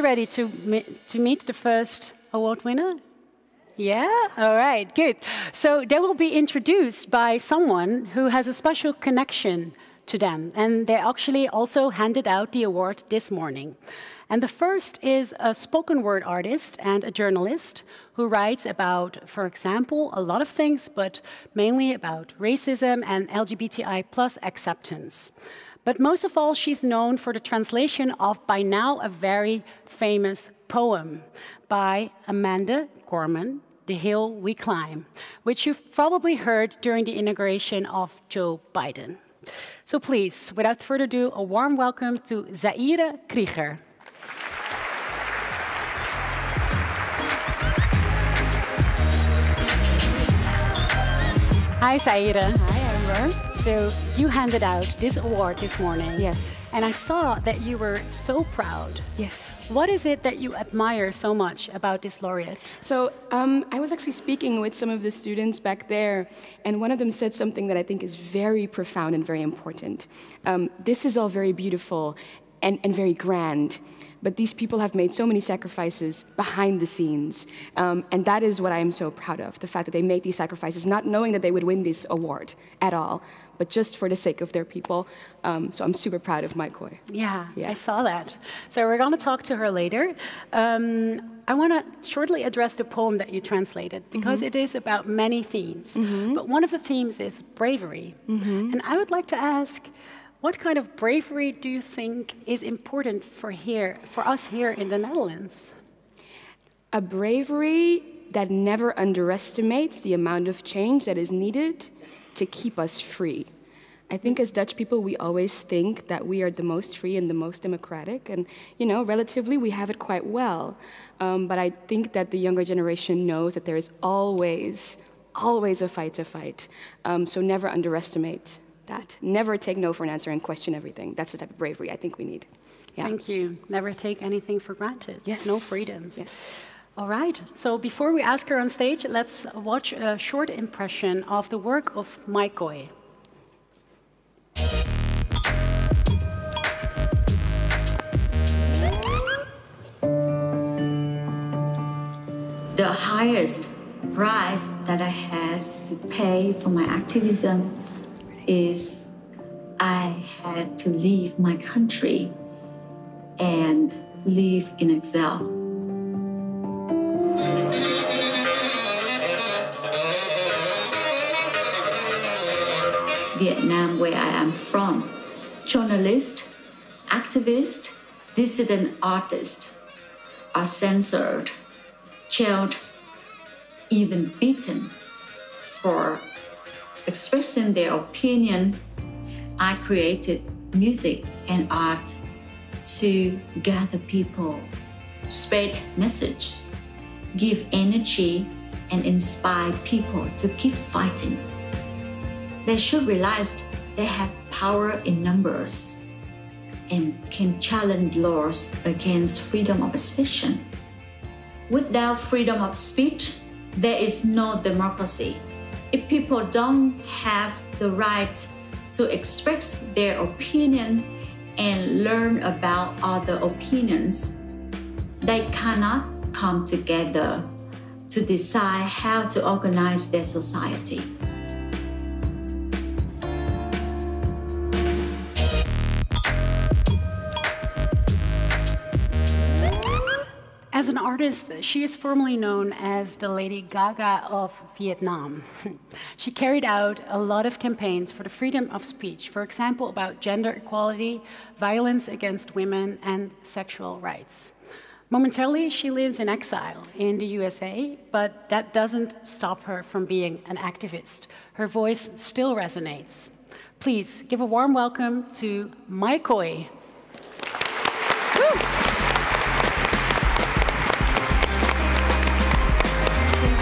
ready to meet the first award winner? Yeah? All right, good. So they will be introduced by someone who has a special connection to them. And they actually also handed out the award this morning. And the first is a spoken word artist and a journalist who writes about, for example, a lot of things, but mainly about racism and LGBTI+ acceptance. But most of all, she's known for the translation of, by now, a very famous poem by Amanda Gorman, The Hill We Climb, which you've probably heard during the inauguration of Joe Biden. So please, without further ado, a warm welcome to Zaïre Krieger. Hi, Zaïre. Hi, Amber. So you handed out this award this morning. Yes. And I saw that you were so proud. Yes. What is it that you admire so much about this laureate? So I was actually speaking with some of the students back there, and one of them said something that I think is very profound and very important. This is all very beautiful and very grand, but these people have made so many sacrifices behind the scenes, and that is what I am so proud of, the fact that they made these sacrifices, not knowing that they would win this award at all, but just for the sake of their people. So I'm super proud of Mai Khôi. Yeah, I saw that. So we're going to talk to her later. I want to shortly address the poem that you translated, because it is about many themes. But one of the themes is bravery. And I would like to ask, what kind of bravery do you think is important for us here in the Netherlands? A bravery that never underestimates the amount of change that is needed to keep us free. I think as Dutch people, we always think that we are the most free and the most democratic, and relatively we have it quite well. But I think that the younger generation knows that there is always a fight to fight. So never underestimate that. Never take no for an answer and question everything. That's the type of bravery I think we need. Yeah. Thank you. Never take anything for granted. Yes. No freedoms. Yes. All right, so before we ask her on stage, let's watch a short impression of the work of Mai Khôi. The highest price that I had to pay for my activism is I had to leave my country and live in exile. Vietnam, where I am from, journalists, activists, dissident artists are censored, jailed, even beaten for expressing their opinion. I created music and art to gather people, spread messages, give energy, and inspire people to keep fighting. They should realize they have power in numbers and can challenge laws against freedom of expression. Without freedom of speech, there is no democracy. If people don't have the right to express their opinion and learn about other opinions, they cannot come together to decide how to organize their society. As an artist, she is formally known as the Lady Gaga of Vietnam. She carried out a lot of campaigns for the freedom of speech, for example, about gender equality, violence against women, and sexual rights. Momentarily, she lives in exile in the USA, but that doesn't stop her from being an activist. Her voice still resonates. Please give a warm welcome to Mai Khôi.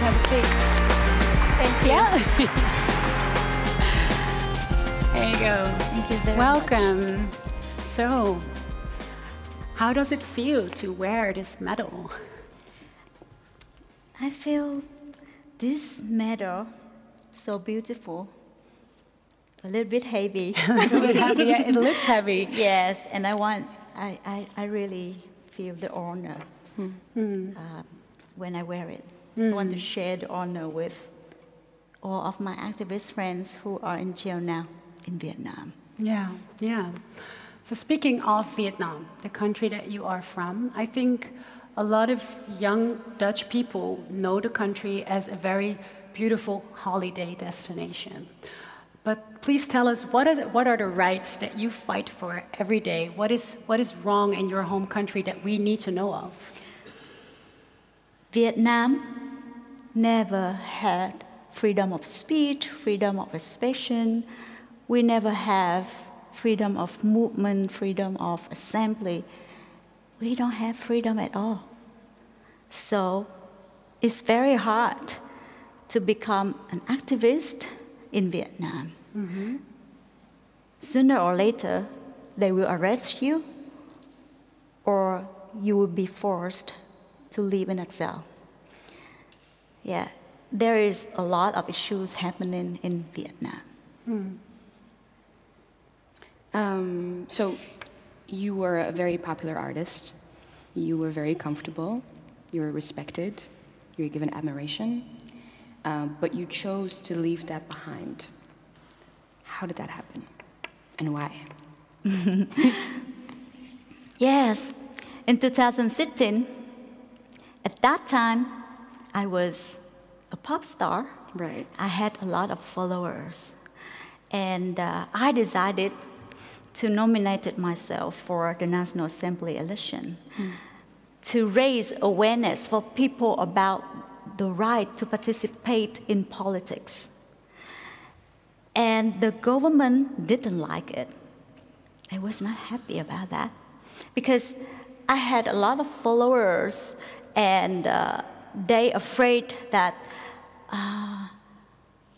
Have a seat. Thank you. Yeah. There you go. Thank you very Welcome. much. So, how does it feel to wear this medal? I feel this medal so beautiful. A little bit heavy. A little bit heavy. Yeah, it looks heavy. Yes, and I really feel the honor when I wear it. I want to share the honor with all of my activist friends who are in jail now in Vietnam. Yeah, yeah. So speaking of Vietnam, the country that you are from, I think a lot of young Dutch people know the country as a very beautiful holiday destination. But please tell us, what are the rights that you fight for every day? What is wrong in your home country that we need to know of? Vietnam never had freedom of speech, freedom of expression. We never have freedom of movement, freedom of assembly. We don't have freedom at all. So it's very hard to become an activist in Vietnam. Sooner or later, they will arrest you, or you will be forced to live in exile. Yeah, there is a lot of issues happening in Vietnam. So you were a very popular artist. You were very comfortable. You were respected. You were given admiration. But you chose to leave that behind. How did that happen? And why? Yes, in 2016, at that time, I was a pop star. Right. I had a lot of followers. And I decided to nominate myself for the National Assembly election to raise awareness for people about the right to participate in politics. And the government didn't like it. I was not happy about that because I had a lot of followers and they afraid that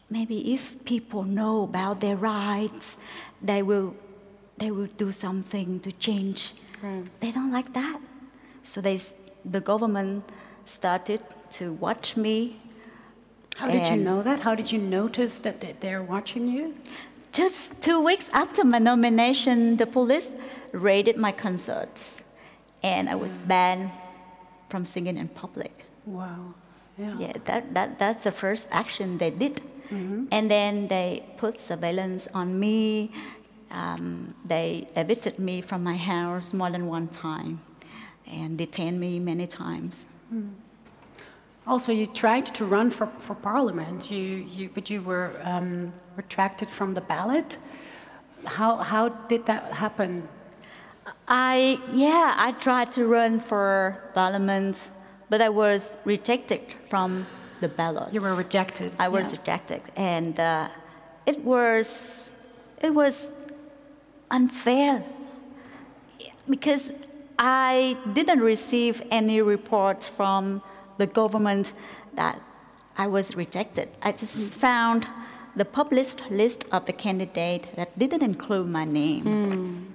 maybe if people know about their rights, they will do something to change. Right. They don't like that. So the government started to watch me. How did you know that? How did you notice that they're watching you? Just 2 weeks after my nomination, the police raided my concerts, and I was banned from singing in public. Wow. Yeah. Yeah, that's the first action they did. And then they put surveillance on me. They evicted me from my house more than one time and detained me many times. Also, you tried to run for parliament, but you were retracted from the ballot. How did that happen? I tried to run for parliament, but I was rejected from the ballot. You were rejected. I was rejected, and it was unfair because I didn't receive any report from the government that I was rejected. I just found the published list of the candidate that didn't include my name.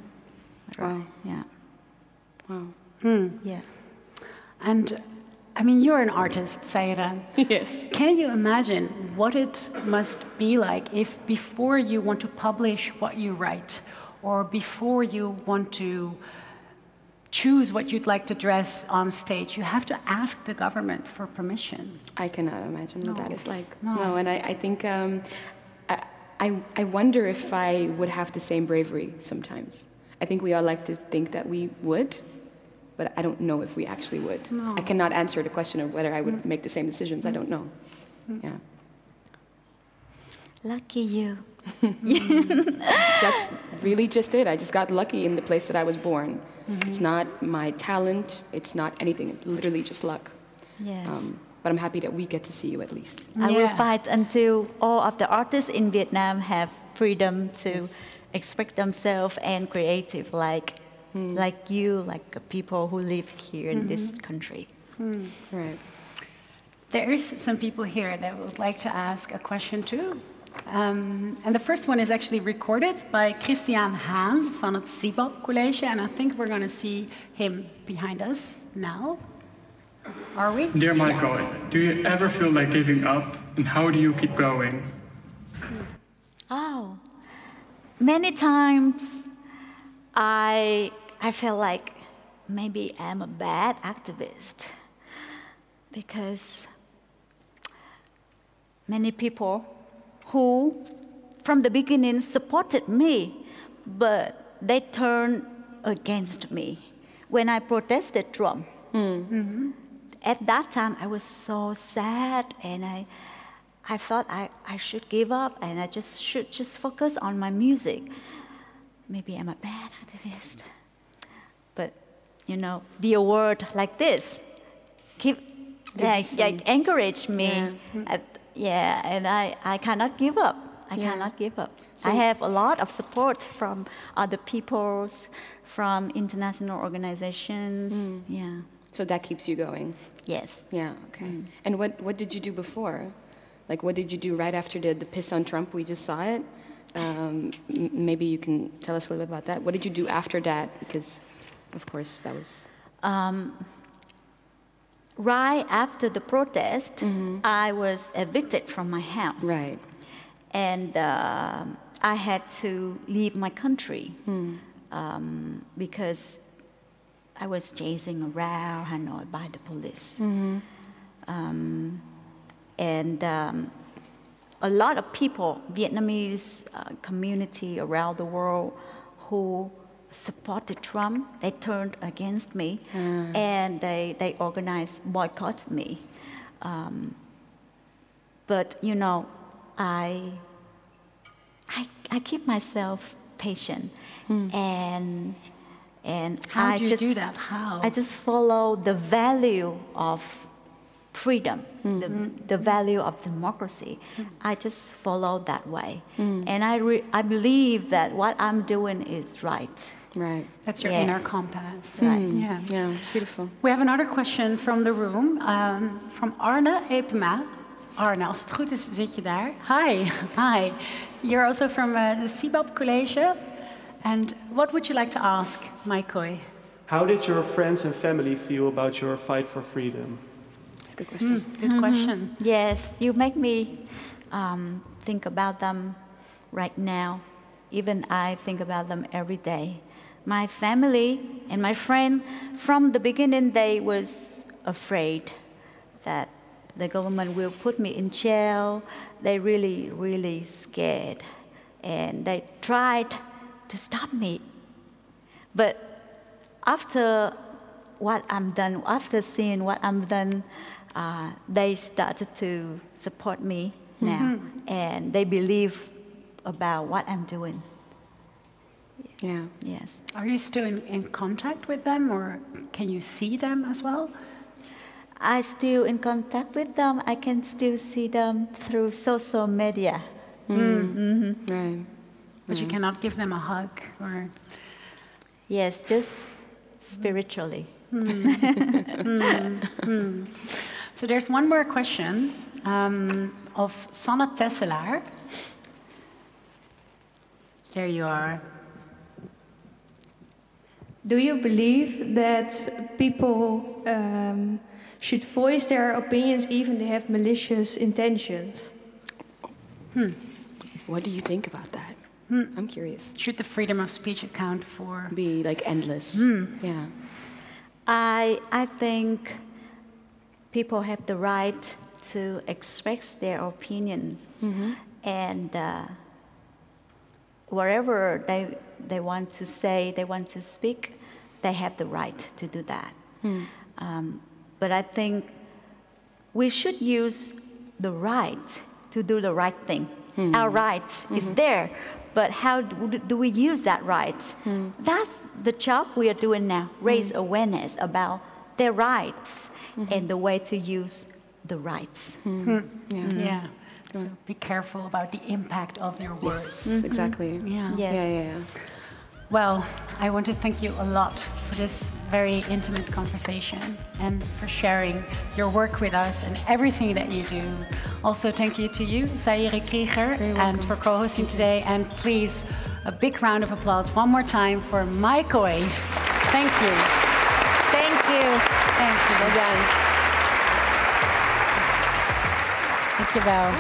Wow. Yeah. Wow. Yeah. And I mean, you're an artist, Zaïre. Yes. Can you imagine what it must be like if before you want to publish what you write, or before you want to choose what you'd like to dress on stage, you have to ask the government for permission? I cannot imagine what that is like. No. And I think, I wonder if I would have the same bravery sometimes. I think we all like to think that we would, but I don't know if we actually would. No. I cannot answer the question of whether I would make the same decisions. I don't know. Yeah. Lucky you. That's really just it. I just got lucky in the place that I was born. It's not my talent. It's not anything. It's literally just luck. Yes. But I'm happy that we get to see you at least. I will fight until all of the artists in Vietnam have freedom to express themselves and creative like you, like the people who live here in this country. Right. There is some people here that would like to ask a question too. And the first one is actually recorded by Christian Haan van het Sibab College, and I think we're going to see him behind us now. Are we? Dear Mai Khôi, do you ever feel like giving up, and how do you keep going? Oh, many times I felt like maybe I'm a bad activist because many people who, from the beginning, supported me, but they turned against me when I protested Trump. At that time, I was so sad, and I thought I should give up, and I should just focus on my music. Maybe I'm a bad activist. But, you know, the award like this encourage me. And I cannot give up. I cannot give up. So I have a lot of support from other peoples, from international organizations. Yeah. So that keeps you going? Yes. Yeah, okay. And what did you do before? Like, what did you do right after the piss on Trump? We just saw it. Maybe you can tell us a little bit about that. What did you do after that? Because, of course, that was... Right after the protest, I was evicted from my house. Right. And I had to leave my country because I was chasing around Hanoi by the police. And a lot of people, Vietnamese community around the world who supported Trump, they turned against me, and they organized boycott me. But you know, I keep myself patient, and how do you do that? How? I just follow the value of freedom, the value of democracy. I just follow that way, and I believe that what I'm doing is right. Right. That's your inner compass. Right. Yeah, beautiful. We have another question from the room, from Arne Epema. Arne, als het goed is, zit je daar. Hi. Hi. You're also from the CBAP College. And what would you like to ask, Mai Khôi? How did your friends and family feel about your fight for freedom? That's a good question. Good question. Yes, you make me think about them right now. Even I think about them every day. My family and my friend, from the beginning, they was afraid that the government will put me in jail. They really, really scared. And they tried to stop me. But after what I'm done, after seeing what I'm done, they started to support me now. And they believe about what I'm doing. Yeah. Yes. Are you still in contact with them, or can you see them as well? I still in contact with them. I can still see them through social media. Right. But you cannot give them a hug, or... Yes, just spiritually. So there's one more question of Sanne Tesselaar. There you are. Do you believe that people should voice their opinions even if they have malicious intentions? What do you think about that? I'm curious. Should the freedom of speech account for... Be like endless. Yeah. I think people have the right to express their opinions, and wherever they want to say, they want to speak, they have the right to do that. But I think we should use the right to do the right thing. Our right is there, but how do we use that right? That's the job we are doing now, raise awareness about their rights and the way to use the rights. Yeah. So be careful about the impact of your words. Yes, exactly. Yeah. Yes. Yeah. Well, I want to thank you a lot for this very intimate conversation and for sharing your work with us and everything that you do. Also, thank you to you, Zaïre Krieger, and for co-hosting today. And please, a big round of applause one more time for Mai Khôi. Thank you. Thank you. Thank you. Well done. Thank you, Val.